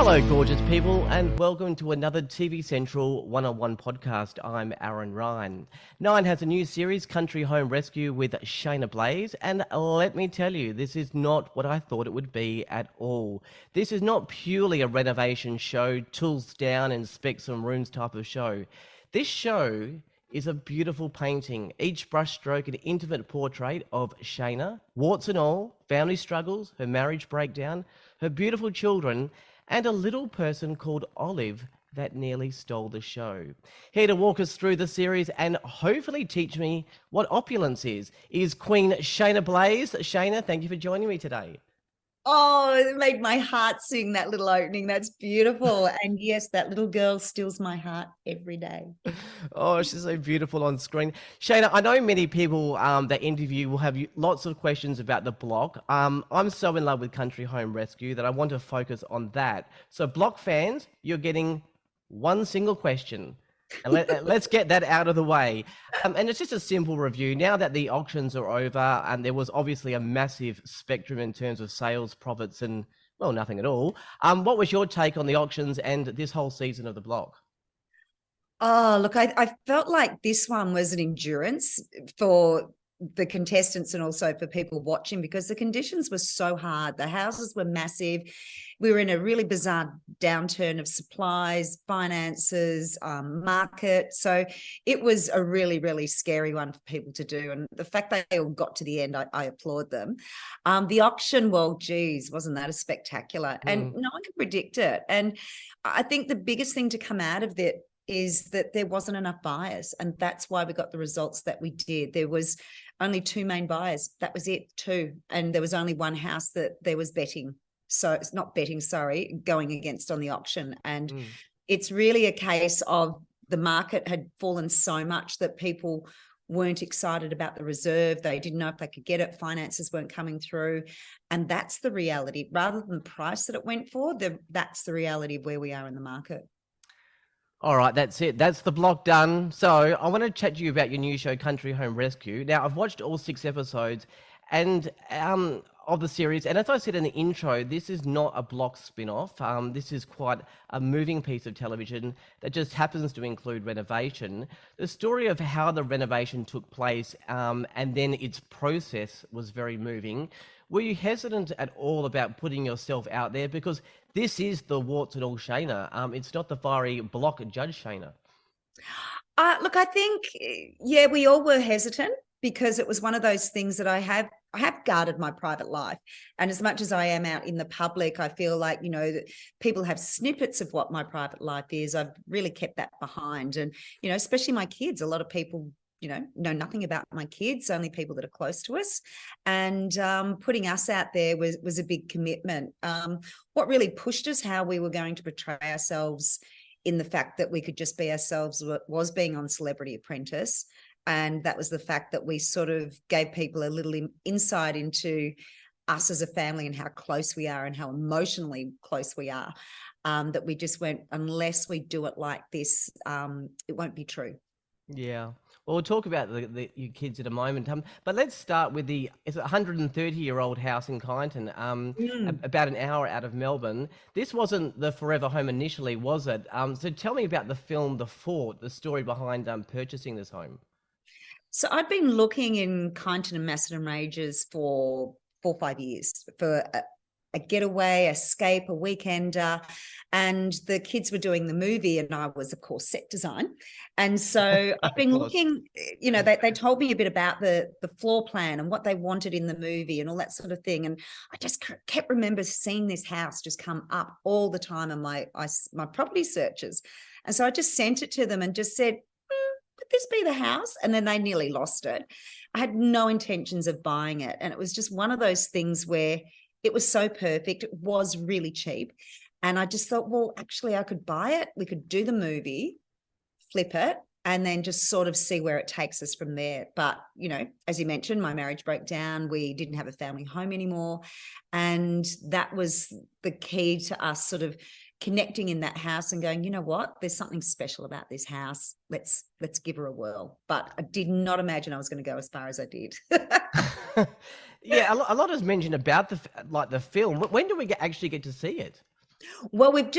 Hello, gorgeous people, and welcome to another TV Central one-on-one podcast. I'm Aaron Ryan. Nine has a new series, Country Home Rescue, with Shaynna Blaze, and let me tell you, this is not what I thought it would be at all. This is not purely a renovation show, tools down and spec some rooms type of show. This show is a beautiful painting, each brushstroke an intimate portrait of Shaynna, warts and all, family struggles, her marriage breakdown, her beautiful children, and a little person called Olive that nearly stole the show. Here to walk us through the series and hopefully teach me what opulence is Queen Shaynna Blaze. Shaynna, thank you for joining me today. Oh, it made my heart sing, that little opening. That's beautiful. And yes, that little girl steals my heart every day. Oh, she's so beautiful on screen. Shaynna, I know many people that interview will have lots of questions about the block. I'm so in love with Country Home Rescue that I want to focus on that. So block fans, you're getting one single question. And let's get that out of the way. And it's just a simple review. Now that the auctions are over, and there was obviously a massive spectrum in terms of sales, profits, and, well, nothing at all. What was your take on the auctions and this whole season of the block? Oh, look, I felt like this one was an endurance for the contestants and also for people watching, because the conditions were so hard. The houses were massive. We were in a really bizarre downturn of supplies, finances, market. So it was a really, really scary one for people to do. And the fact that they all got to the end, I applaud them. The auction, well, geez, wasn't that a spectacular? And no one can predict it. And I think the biggest thing to come out of it is that there wasn't enough buyers, and that's why we got the results that we did. There was only two main buyers. That was it, two. And there was only one house that there was betting. So it's not betting, sorry, going against on the auction. And it's really a case of the market had fallen so much that people weren't excited about the reserve. They didn't know if they could get it. Finances weren't coming through. And that's the reality. Rather than the price that it went for, that's the reality of where we are in the market. All right, that's it. That's the block done. So I want to chat to you about your new show, Country Home Rescue. Now, I've watched all 6 episodes and of the series, and as I said in the intro, this is not a block spin-off. This is quite a moving piece of television that just happens to include renovation. The story of how the renovation took place and then its process was very moving. Were you hesitant at all about putting yourself out there? Because this is the warts and all Shaynna. It's not the fiery block judge Shaynna. Look, I think, yeah, we all were hesitant because it was one of those things that I have guarded my private life. And as much as I am out in the public, I feel like, that people have snippets of what my private life is. I've really kept that behind. And, especially my kids, a lot of people know nothing about my kids, only people that are close to us. And putting us out there was a big commitment. What really pushed us, how we were going to portray ourselves in the fact that we could just be ourselves, was being on Celebrity Apprentice. And that was the fact that we sort of gave people a little insight into us as a family and how close we are and how emotionally close we are, that we just went, unless we do it like this, it won't be true. Yeah. Well, we'll talk about your kids in a moment. But let's start with it's a 130-year-old house in Kyneton, about an hour out of Melbourne. This wasn't the forever home initially, was it? So tell me about the film The Fort, the story behind purchasing this home. So I'd been looking in Kyneton and Macedon Ranges for 4 or 5 years for a getaway, escape, a weekender. And the kids were doing the movie and I was, of course, set design. And so I've been looking, they told me a bit about the floor plan and what they wanted in the movie and all that sort of thing. And I just kept remember seeing this house just come up all the time in my property searches. And so I just sent it to them and just said, could this be the house? And then they nearly lost it. I had no intentions of buying it. And it was just one of those things where it was so perfect. It was really cheap. And I just thought, well, actually, I could buy it. We could do the movie, flip it, and then just sort of see where it takes us from there. But, as you mentioned, my marriage broke down. We didn't have a family home anymore. And that was the key to us sort of connecting in that house and going, you know what, there's something special about this house. Let's give her a whirl. But I did not imagine I was going to go as far as I did. Yeah, a lot is mentioned about the film. When do we actually get to see it? Well, we've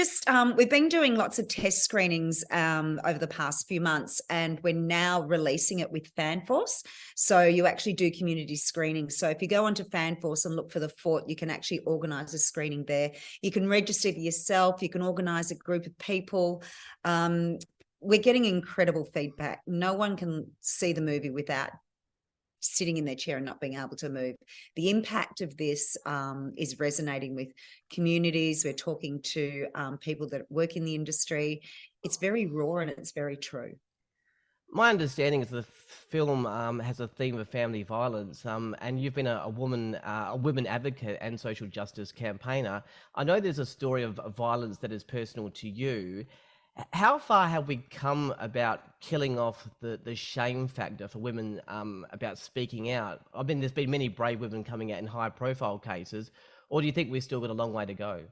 been doing lots of test screenings over the past few months, and we're now releasing it with FanForce. So you actually do community screening. So if you go onto FanForce and look for the fort, you can actually organise a screening there. You can register yourself. You can organise a group of people. We're getting incredible feedback. No one can see the movie without sitting in their chair and not being able to move. The impact of this is resonating with communities. We're talking to people that work in the industry. It's very raw and it's very true. My understanding is the film has a theme of family violence, and you've been a women advocate and social justice campaigner. I know there's a story of violence that is personal to you. How far have we come about killing off the shame factor for women about speaking out? I mean, there's been many brave women coming out in high-profile cases, or do you think we've still got a long way to go?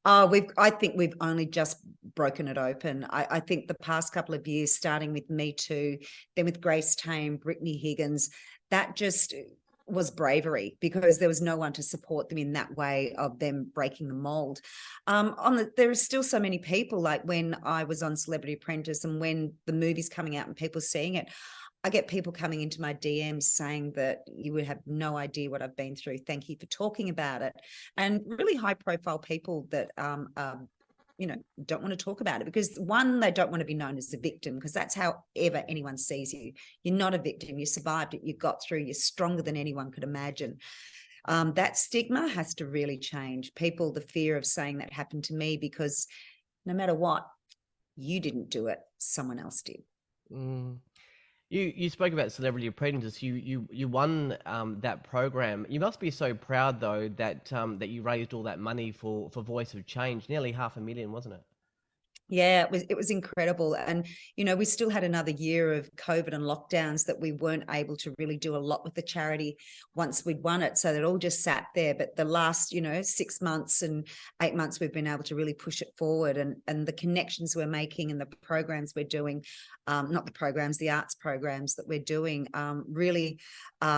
I think we've only just broken it open. I think the past couple of years, starting with Me Too, then with Grace Tame, Brittany Higgins, that just was bravery because there was no one to support them in that way of them breaking the mold. There are still so many people, like when I was on Celebrity Apprentice and when the movie's coming out and people seeing it, I get people coming into my DMs saying that you would have no idea what I've been through. Thank you for talking about it. And really high profile people that, don't want to talk about it because one, they don't want to be known as a victim because that's however anyone sees you. You're not a victim. You survived it. You got through. You're stronger than anyone could imagine. That stigma has to really change. People, the fear of saying that happened to me because no matter what, you didn't do it. Someone else did. Mm. You spoke about Celebrity Apprentice. You won that program. You must be so proud though that you raised all that money for Voice of Change, nearly 500,000, wasn't it? Yeah, it was incredible. And, we still had another year of COVID and lockdowns that we weren't able to really do a lot with the charity once we'd won it. So it all just sat there. But the last, 6 months and 8 months, we've been able to really push it forward and the connections we're making and the programs we're doing, not the programs, the arts programs that we're doing, really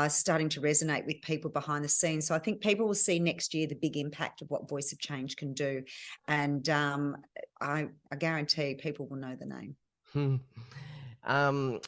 starting to resonate with people behind the scenes. So I think people will see next year the big impact of what Voice of Change can do. And I guarantee people will know the name. Hmm. Um,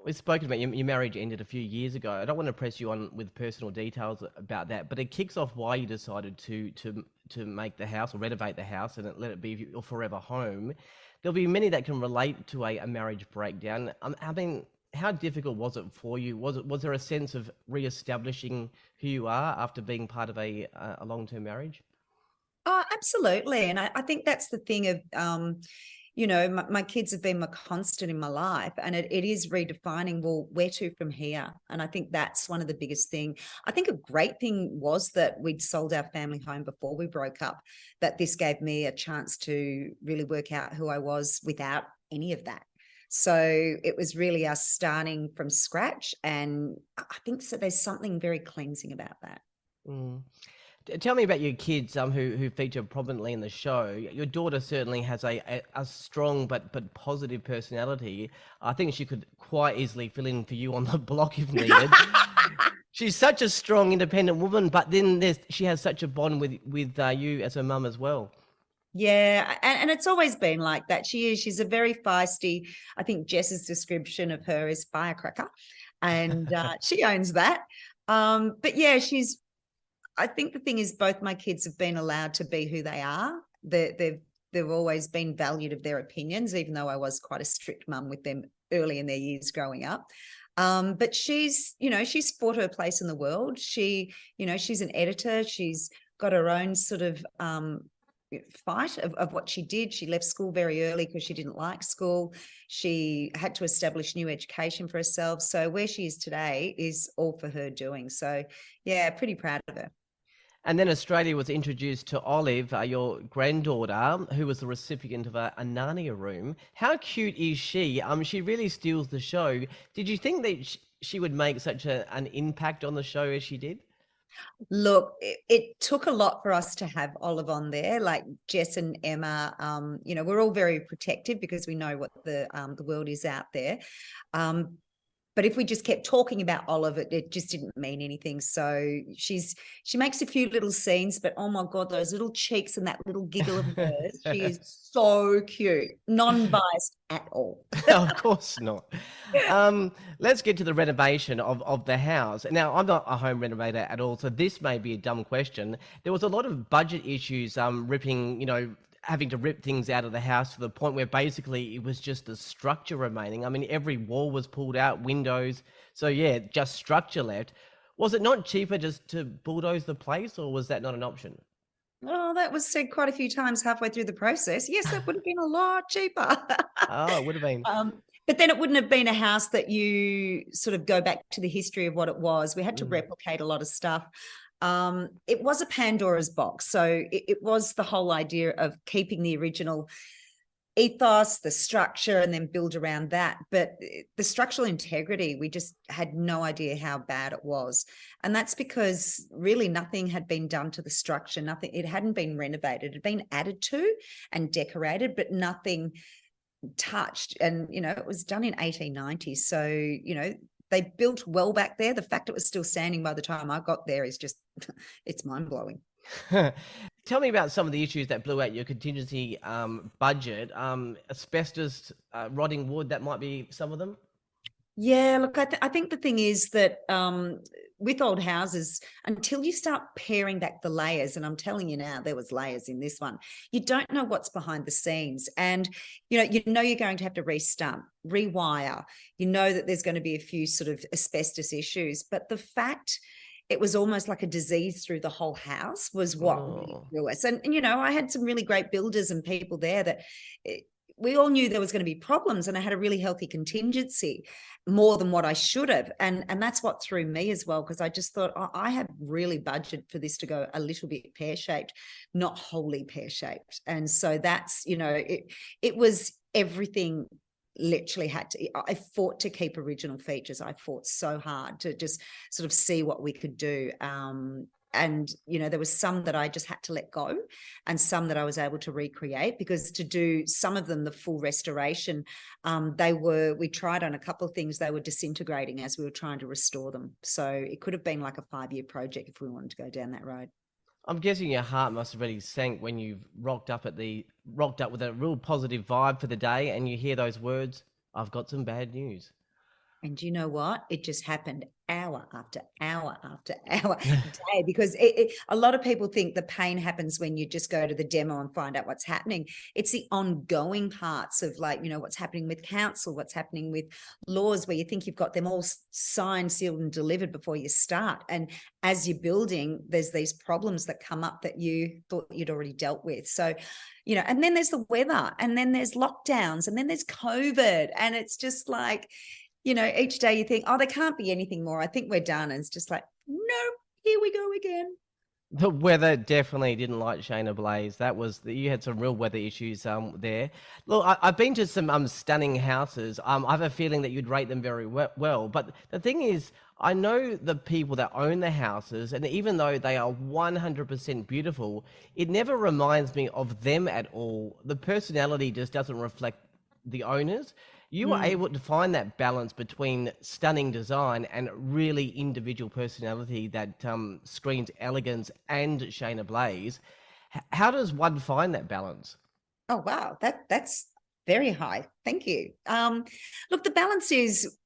we've spoken about your marriage ended a few years ago. I don't want to press you on with personal details about that, but it kicks off why you decided to make the house or renovate the house and let it be your forever home. There'll be many that can relate to a marriage breakdown. I mean, how difficult was it for you? Was there a sense of re-establishing who you are after being part of a long-term marriage? Oh, absolutely. And I think that's the thing of, my kids have been my constant in my life and it is redefining, well, where to from here? And I think that's one of the biggest thing. I think a great thing was that we'd sold our family home before we broke up, that this gave me a chance to really work out who I was without any of that. So it was really us starting from scratch. And I think so there's something very cleansing about that. Mm. Tell me about your kids who feature prominently in the show. Your daughter certainly has a strong but positive personality. I think she could quite easily fill in for you on the block if needed. She's such a strong, independent woman, but then she has such a bond with you as her mum as well. Yeah, and it's always been like that. She's a very feisty. I think Jess's description of her is firecracker, and she owns that. But yeah, I think the thing is both my kids have been allowed to be who they are. They've always been valued of their opinions, even though I was quite a strict mum with them early in their years growing up. But she's fought her place in the world. She's an editor. She's got her own sort of fight of what she did. She left school very early because she didn't like school. She had to establish new education for herself. So where she is today is all for her doing. So yeah, pretty proud of her. And then Australia was introduced to Olive, your granddaughter, who was the recipient of a Narnia room. How cute is she? She really steals the show. Did you think that she would make such an impact on the show as she did? Look, it took a lot for us to have Olive on there, like Jess and Emma. We're all very protective because we know what the world is out there. But if we just kept talking about Olive, it just didn't mean anything. So she makes a few little scenes, but oh my God, those little cheeks and that little giggle of hers, she is so cute, non-biased at all. Of course not. Let's get to the renovation of the house. Now, I'm not a home renovator at all, so this may be a dumb question. There was a lot of budget issues, having to rip things out of the house to the point where basically it was just the structure remaining. I mean, every wall was pulled out, windows. So yeah, just structure left. Was it not cheaper just to bulldoze the place, or was that not an option? Oh, that was said quite a few times halfway through the process. Yes, that would have been a lot cheaper. Oh, it would have been. But then it wouldn't have been a house that you sort of go back to the history of what it was. We had to replicate a lot of stuff. It was a Pandora's box. So it was the whole idea of keeping the original ethos, the structure, and then build around that. But the structural integrity, we just had no idea how bad it was. And that's because really nothing had been done to the structure. Nothing, it hadn't been renovated. It had been added to and decorated, but nothing touched. And, it was done in 1890. So, they built well back there. The fact it was still standing by the time I got there is just, it's mind blowing. Tell me about some of the issues that blew out your contingency budget. Asbestos, rotting wood, that might be some of them. Yeah, look, I think the thing is that with old houses, until you start paring back the layers, and I'm telling you now, there was layers in this one, you don't know what's behind the scenes. And, you're going to have to restump, rewire. You know that there's going to be a few sort of asbestos issues. But the fact it was almost like a disease through the whole house was what really threw us. And, I had some really great builders and people there that we all knew there was going to be problems, and I had a really healthy contingency, more than what I should have. And that's what threw me as well, because I just thought, I had really budgeted for this to go a little bit pear-shaped, not wholly pear-shaped. And so that's, it was everything. Literally I fought to keep original features. I fought so hard to just sort of see what we could do. And, there was some that I just had to let go, and some that I was able to recreate, because to do some of them, the full restoration, we tried on a couple of things, they were disintegrating as we were trying to restore them. So it could have been like a 5-year project if we wanted to go down that road. I'm guessing your heart must have really sank when you rocked up with a real positive vibe for the day, and you hear those words, "I've got some bad news." And you know what? It just happened hour after hour after hour day, because a lot of people think the pain happens when you just go to the demo and find out what's happening. It's the ongoing parts of, like, what's happening with council, what's happening with laws, where you think you've got them all signed, sealed and delivered before you start. And as you're building, there's these problems that come up that you thought you'd already dealt with. So, and then there's the weather, and then there's lockdowns, and then there's COVID. And it's just like, each day you think, oh, there can't be anything more. I think we're done. And it's just like, nope, here we go again. The weather definitely didn't like Shaynna Blaze. You had some real weather issues there. Look, I've been to some stunning houses. I have a feeling that you'd rate them very well. But the thing is, I know the people that own the houses, and even though they are 100% beautiful, it never reminds me of them at all. The personality just doesn't reflect the owners. You were able to find that balance between stunning design and really individual personality that screams elegance and Shaynna Blaze. How does one find that balance? Oh, wow. That's very high. Thank you. Look, the balance is,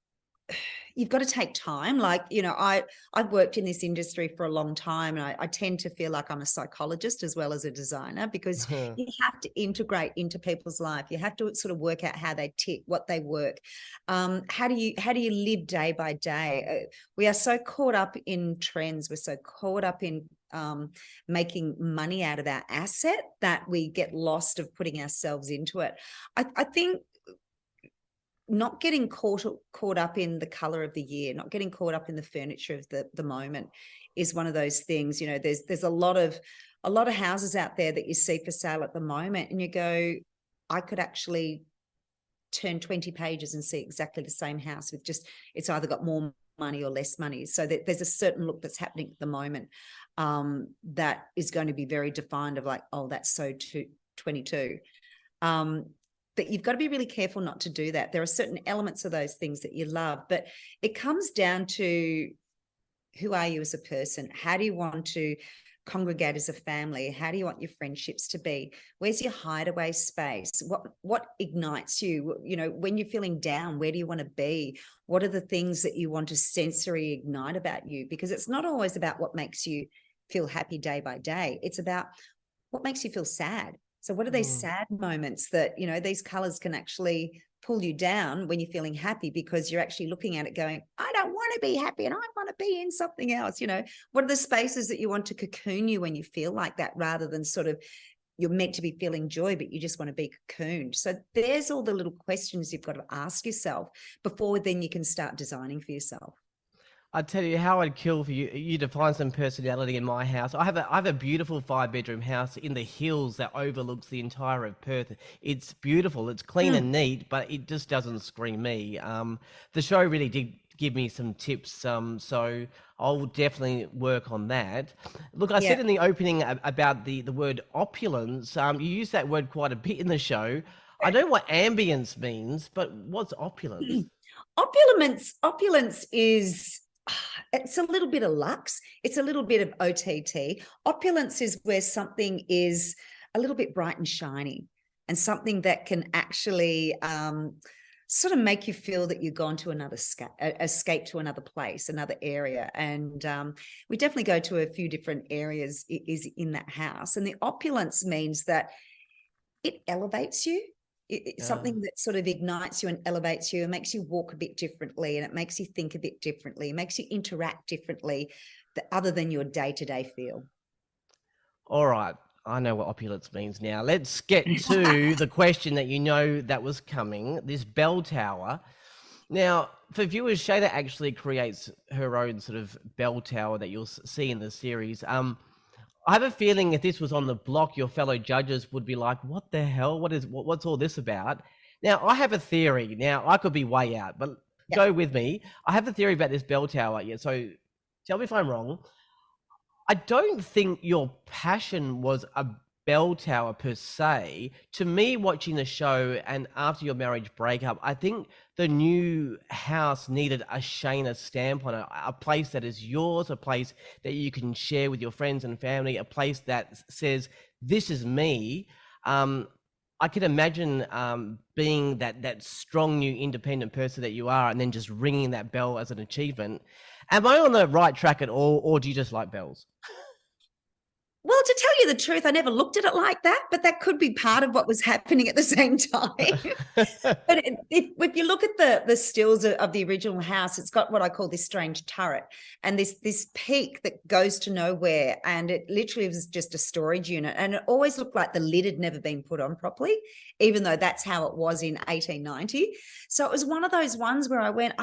you've got to take time. Like, I've worked in this industry for a long time, and I tend to feel like I'm a psychologist as well as a designer, because you have to integrate into people's life. You have to sort of work out how they tick, what they work. How do you live day by day? We are so caught up in trends. We're so caught up in making money out of our asset that we get lost of putting ourselves into it. I think not getting caught up in the color of the year, not getting caught up in the furniture of the moment is one of those things. There's a lot of houses out there that you see for sale at the moment, and you go, I could actually turn 20 pages and see exactly the same house with just, it's either got more money or less money. So there's a certain look that's happening at the moment that is going to be very defined of like, oh, that's so 22. that you've got to be really careful not to do that. There are certain elements of those things that you love, but it comes down to, who are you as a person? How do you want to congregate as a family? How do you want your friendships to be? Where's your hideaway space? What ignites you? You know, when you're feeling down, where do you want to be? What are the things that you want to sensory ignite about you? Because it's not always about what makes you feel happy day by day. It's about what makes you feel sad. So what are these sad moments that, you know, these colors can actually pull you down when you're feeling happy, because you're actually looking at it going, I don't want to be happy and I want to be in something else. You know, what are the spaces that you want to cocoon you when you feel like that, rather than sort of, you're meant to be feeling joy, but you just want to be cocooned. So there's all the little questions you've got to ask yourself before then you can start designing for yourself. I tell you how I'd kill for you to find some personality in my house. I have a beautiful 5-bedroom house in the hills that overlooks the entire of Perth. It's beautiful. It's clean and neat, but it just doesn't scream me. The show really did give me some tips, so I'll definitely work on that. Look, I said in the opening about the word opulence. You use that word quite a bit in the show. I know what ambience means, but what's opulence? Opulence is, it's a little bit of luxe. It's a little bit of OTT. Opulence is where something is a little bit bright and shiny, and something that can actually sort of make you feel that you've gone to another escape to another place, another area. And we definitely go to a few different areas is in that house. And the opulence means that it elevates you. It's something that sort of ignites you and elevates you and makes you walk a bit differently, and it makes you think a bit differently, it makes you interact differently, other than your day-to-day feel. All right, I know what opulence means now. Let's get to the question that you know that was coming, this bell tower. Now, for viewers, Shaynna actually creates her own sort of bell tower that you'll see in the series. I have a feeling if this was on the block, your fellow judges would be like, what the hell? What's all this about? Now, I have a theory. Now, I could be way out, but go with me. I have a theory about this bell tower. Yeah, so tell me if I'm wrong. I don't think your passion was a bell tower per se. To me, watching the show and after your marriage breakup, I think the new house needed a Shaynna stamp on it, a place that is yours, a place that you can share with your friends and family, a place that says, this is me. I can imagine being that strong new independent person that you are, and then just ringing that bell as an achievement. Am I on the right track at all, or do you just like bells? Well, to tell you the truth, I never looked at it like that, but that could be part of what was happening at the same time. But if you look at the stills of the original house, it's got what I call this strange turret, and this peak that goes to nowhere, and it literally was just a storage unit, and it always looked like the lid had never been put on properly, even though that's how it was in 1890. So it was one of those ones where I went,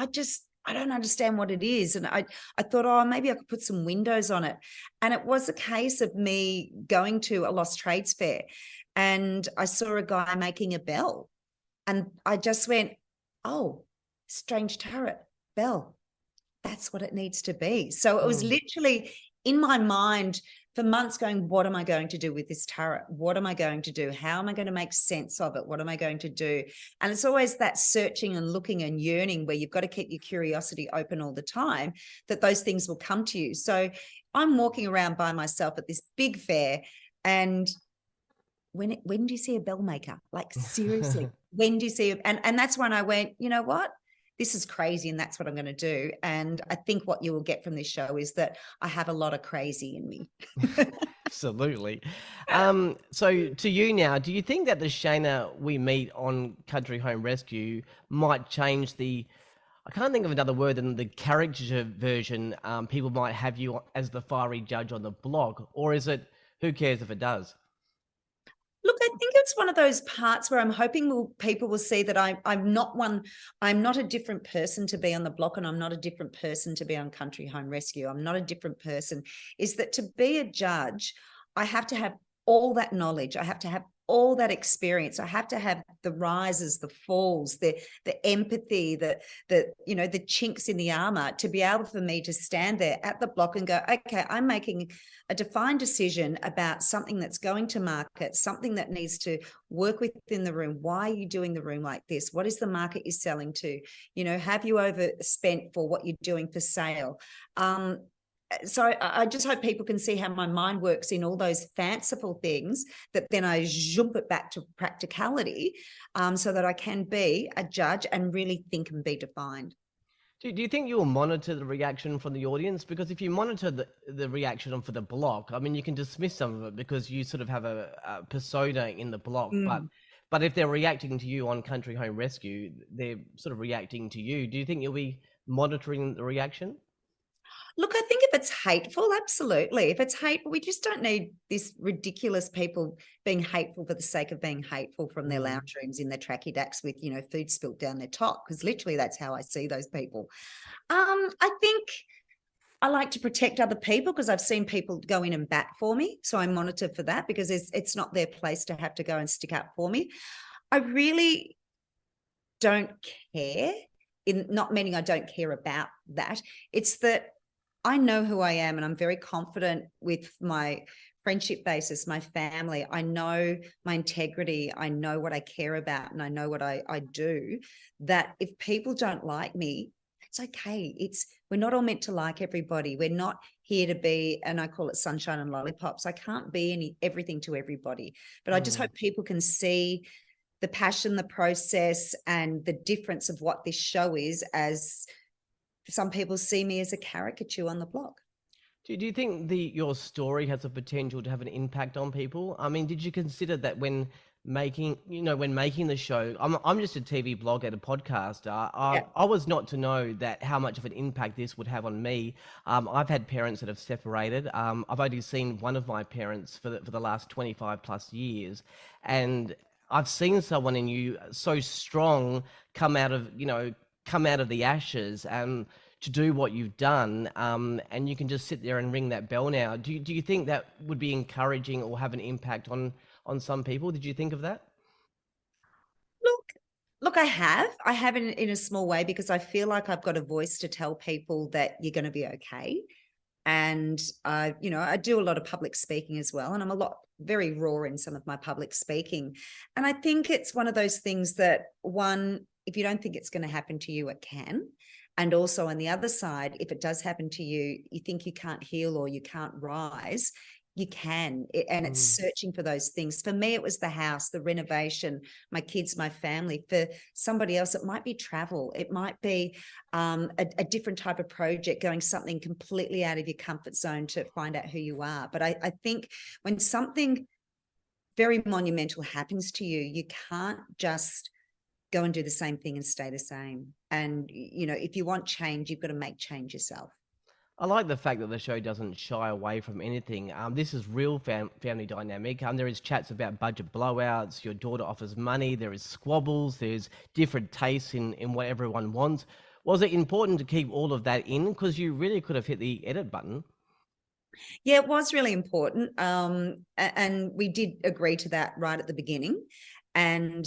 I don't understand what it is. And I thought, oh, maybe I could put some windows on it. And it was a case of me going to a lost trades fair, and I saw a guy making a bell, and I just went, oh, strange turret, bell. That's what it needs to be. So it was literally in my mind for months going, what am I going to do with this turret? What am I going to do? How am I going to make sense of it? What am I going to do? And it's always that searching and looking and yearning where you've got to keep your curiosity open all the time, that those things will come to you. So I'm walking around by myself at this big fair, and when do you see a bell maker? Like, seriously, when do you see it? And that's when I went, you know what? This is crazy, and that's what I'm going to do. And I think what you will get from this show is that I have a lot of crazy in me. Absolutely. So to you now, do you think that the Shaynna we meet on Country Home Rescue might change I can't think of another word than the caricature version, people might have you as the fiery judge on the blog, or is it, who cares if it does? Look, I think it's one of those parts where I'm hoping people will see that I'm not a different person to be on the block, and I'm not a different person to be on Country Home Rescue. I'm not a different person. Is that to be a judge, I have to have all that knowledge. I have to have all that experience. I have to have the rises, the falls, the empathy, the the chinks in the armor to be able for me to stand there at the block and go, okay, I'm making a defined decision about something that's going to market, something that needs to work within the room. Why are you doing the room like this? What is the market you're selling to? Have you overspent for what you're doing for sale? So I just hope people can see how my mind works in all those fanciful things, that then I jump it back to practicality, so that I can be a judge and really think and be defined. Do you think you'll monitor the reaction from the audience? Because if you monitor the reaction for the block, I mean, you can dismiss some of it because you sort of have a persona in the block. Mm. But if they're reacting to you on Country Home Rescue, they're sort of reacting to you. Do you think you'll be monitoring the reaction? Look, I think if it's hateful, absolutely. If it's hateful, we just don't need this ridiculous people being hateful for the sake of being hateful from their Mm. lounge rooms in their tracky dacks with, food spilt down their top, because literally that's how I see those people. I think I like to protect other people because I've seen people go in and bat for me. So I monitor for that because it's not their place to have to go and stick up for me. I really don't care, not meaning I don't care about that. It's that I know who I am and I'm very confident with my friendship basis, my family. I know my integrity. I know what I care about and I know what I do. That if people don't like me, it's okay. We're not all meant to like everybody. We're not here to be, and I call it sunshine and lollipops. I can't be everything to everybody. But I just Mm. hope people can see the passion, the process, and the difference of what this show is, as some people see me as a caricature on the block. Do you think your story has a potential to have an impact on people? I mean, did you consider that when making the show? I'm just a TV blogger and a podcaster. Yeah. I was not to know that how much of an impact this would have on me. I've had parents that have separated. I've only seen one of my parents for the last 25 plus years, and I've seen someone in you so strong come out of the ashes and to do what you've done, and you can just sit there and ring that bell now. Do you think that would be encouraging or have an impact on some people? Did you think of that? Look, look, I have in a small way, because I feel like I've got a voice to tell people that you're going to be okay. And I do a lot of public speaking as well, and I'm very raw in some of my public speaking. And I think it's one of those things that, one, if you don't think it's going to happen to you, it can. And also on the other side, if it does happen to you, you think you can't heal or you can't rise, you can. And it's Mm. searching for those things. For me, it was the house, the renovation, my kids, my family. For somebody else, it might be travel. It might be a different type of project, going something completely out of your comfort zone to find out who you are. But I think when something very monumental happens to you, you can't just go and do the same thing and stay the same. And, if you want change, you've got to make change yourself. I like the fact that the show doesn't shy away from anything. This is real family dynamic. There is chats about budget blowouts. Your daughter offers money. There is squabbles. There's different tastes in what everyone wants. Was it important to keep all of that in? Because you really could have hit the edit button. Yeah, it was really important. And we did agree to that right at the beginning. And,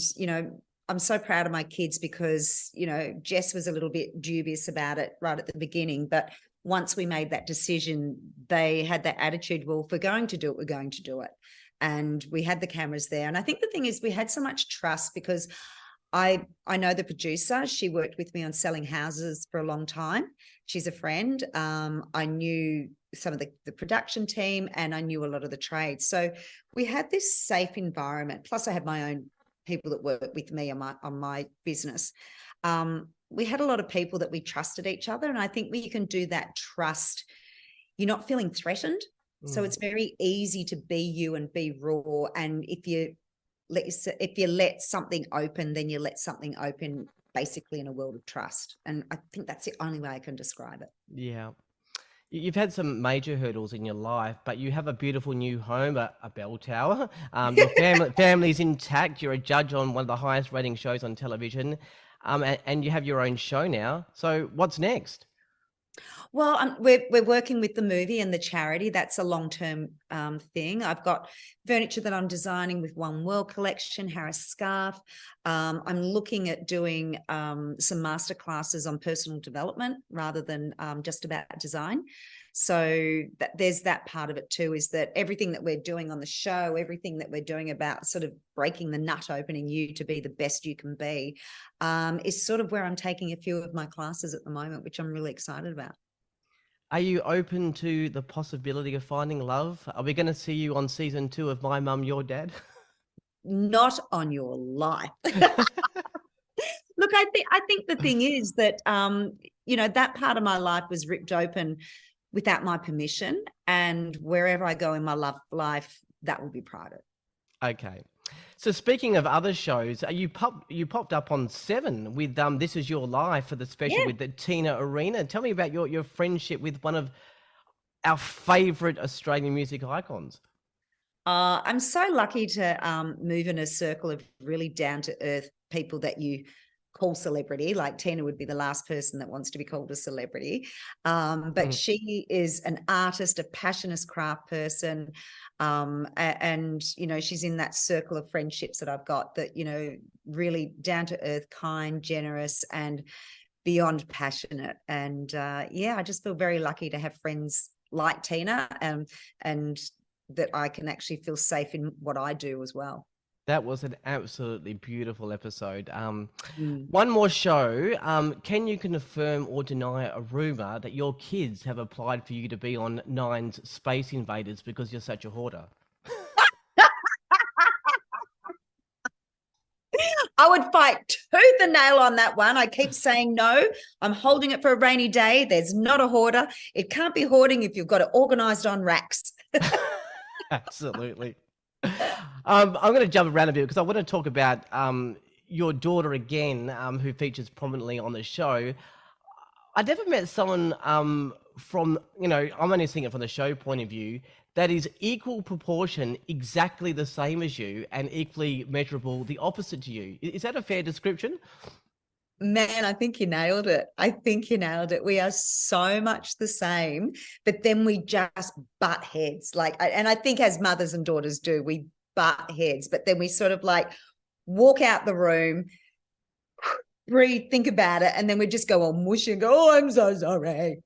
I'm so proud of my kids because, Jess was a little bit dubious about it right at the beginning. But once we made that decision, they had that attitude, well, if we're going to do it, we're going to do it. And we had the cameras there. And I think the thing is, we had so much trust because I know the producer. She worked with me on selling houses for a long time. She's a friend. I knew some of the production team, and I knew a lot of the trades. So we had this safe environment. Plus, I had my own people that work with me on my business. We had a lot of people that we trusted each other, and I think when you can do that trust, you're not feeling threatened. So Mm. it's very easy to be you and be raw. And if you let something open, then you let something open basically in a world of trust. And I think that's the only way I can describe it. Yeah. You've had some major hurdles in your life, but you have a beautiful new home, a bell tower. Your family's intact. You're a judge on one of the highest rating shows on television, and you have your own show now. So what's next? Well, we're working with the movie and the charity. That's a long-term thing. I've got furniture that I'm designing with One World Collection, Harris Scarf. I'm looking at doing some master classes on personal development rather than just about design. So there's that part of it too, is that everything that we're doing on the show, everything that we're doing about sort of breaking the nut open in you to be the best you can be, is sort of where I'm taking a few of my classes at the moment, which I'm really excited about. Are you open to the possibility of finding love? Are we going to see you on season 2 of My Mum, Your Dad? Not on your life. Look, I think the thing is that that part of my life was ripped open without my permission, and wherever I go in my love life, that will be private. Okay. So speaking of other shows, you popped up on Seven with This Is Your Life for the special Yeah. with the Tina Arena. Tell me about your friendship with one of our favourite Australian music icons. I'm so lucky to move in a circle of really down to earth people that you call celebrity. Like Tina would be the last person that wants to be called a celebrity. But she is an artist, a passionate craft person. And, she's in that circle of friendships that I've got that, really down to earth, kind, generous, and beyond passionate. And I just feel very lucky to have friends like Tina, and that I can actually feel safe in what I do as well. That was an absolutely beautiful episode. Mm. One more show. Can you confirm or deny a rumor that your kids have applied for you to be on Nine's Space Invaders because you're such a hoarder? I would fight tooth and nail on that one. I keep saying no. I'm holding it for a rainy day. There's not a hoarder. It can't be hoarding if you've got it organized on racks. Absolutely. I'm going to jump around a bit because I want to talk about your daughter again, who features prominently on the show. I never met someone from, I'm only seeing it from the show point of view, that is equal proportion, exactly the same as you, and equally measurable, the opposite to you. Is that a fair description? Man, I think you nailed it. I think you nailed it. We are so much the same, but then we just butt heads. And I think as mothers and daughters do, we butt heads, but then we sort of like walk out the room, breathe, think about it, and then we just go on mush and go, oh, I'm so sorry.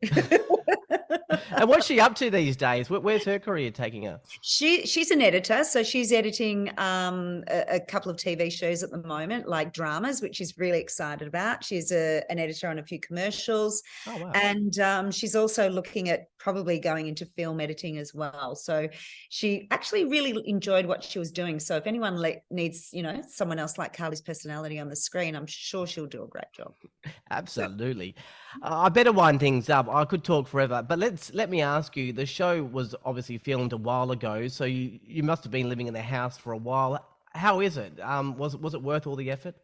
And what's she up to these days? Where's her career taking her? She's an editor, so she's editing a couple of TV shows at the moment, like dramas, which she's really excited about. She's an editor on a few commercials, Oh, wow. and she's also looking at probably going into film editing as well. So she actually really enjoyed what she was doing. So if anyone needs, someone else like Carly's personality on the screen, I'm sure she'll do a great job. Absolutely. I better wind things up. I could talk forever, but let me ask you. The show was obviously filmed a while ago, so you must have been living in the house for a while. How is it? Was it worth all the effort?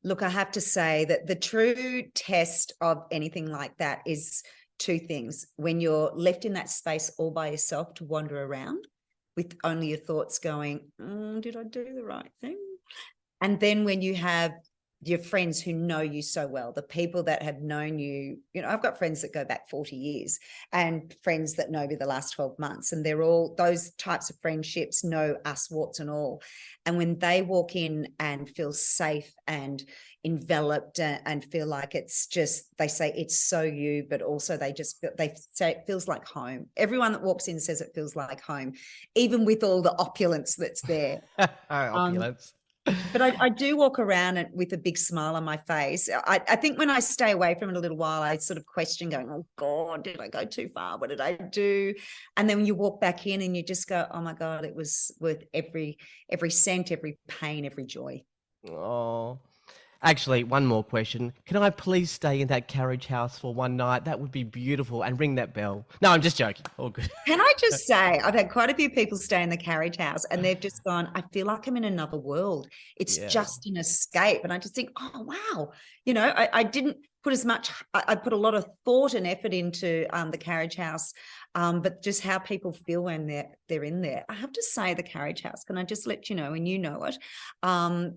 Look, I have to say that the true test of anything like that is two things. When you're left in that space all by yourself to wander around with only your thoughts going, did I do the right thing? And then when you have your friends who know you so well, the people that have known you, I've got friends that go back 40 years and friends that know me the last 12 months. And they're all those types of friendships know us warts and all. And when they walk in and feel safe and enveloped and feel like it's just, they say it's so you, but also they say it feels like home. Everyone that walks in says it feels like home, even with all the opulence that's there. Opulence. But I do walk around with a big smile on my face. I think when I stay away from it a little while, I sort of question going, oh God, did I go too far? What did I do? And then when you walk back in and you just go, oh my God, it was worth every cent, every pain, every joy. Oh, actually, one more question. Can I please stay in that carriage house for one night? That would be beautiful. And ring that bell. No, I'm just joking. All good. Can I just say, I've had quite a few people stay in the carriage house and they've just gone, I feel like I'm in another world. It's Yeah. just an escape. And I just think, oh, wow. I didn't put as much, I put a lot of thought and effort into the carriage house, but just how people feel when they're in there. I have to say the carriage house, can I just let you know, and you know it,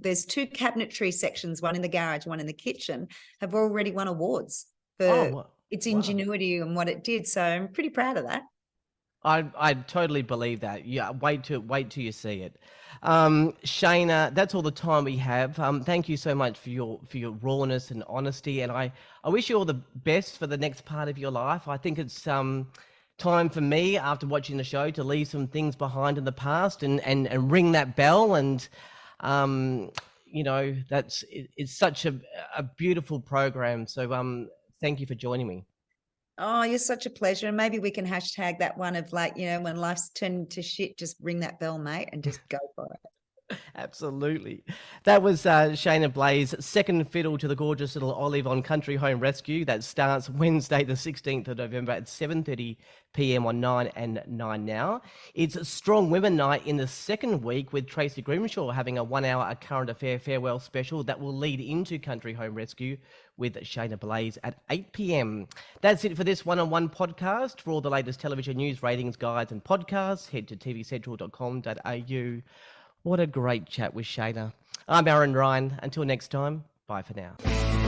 there's 2 cabinetry sections, one in the garage, one in the kitchen, have already won awards Oh, for what? its Wow. ingenuity and what it did. So I'm pretty proud of that. I totally believe that. Yeah, wait till you see it. Shaynna, that's all the time we have. Thank you so much for your rawness and honesty, and I wish you all the best for the next part of your life. I think it's time for me after watching the show to leave some things behind in the past and ring that bell and um, it's such a beautiful program. So thank you for joining me. Oh, you're such a pleasure. And maybe we can hashtag that one of like, when life's turned to shit, just ring that bell, mate, and just go for it. Absolutely. That was Shaynna Blaze, second fiddle to the gorgeous little Olive on Country Home Rescue. That starts Wednesday, the 16th of November at 7:30 p.m. on 9 and 9 Now. It's Strong Women Night in the second week with Tracy Grimshaw having a 1 hour current affair farewell special that will lead into Country Home Rescue with Shaynna Blaze at 8 p.m. That's it for this one-on-one podcast. For all the latest television news, ratings, guides and podcasts, head to tvcentral.com.au. What a great chat with Shaynna. I'm Aaron Ryan. Until next time, bye for now.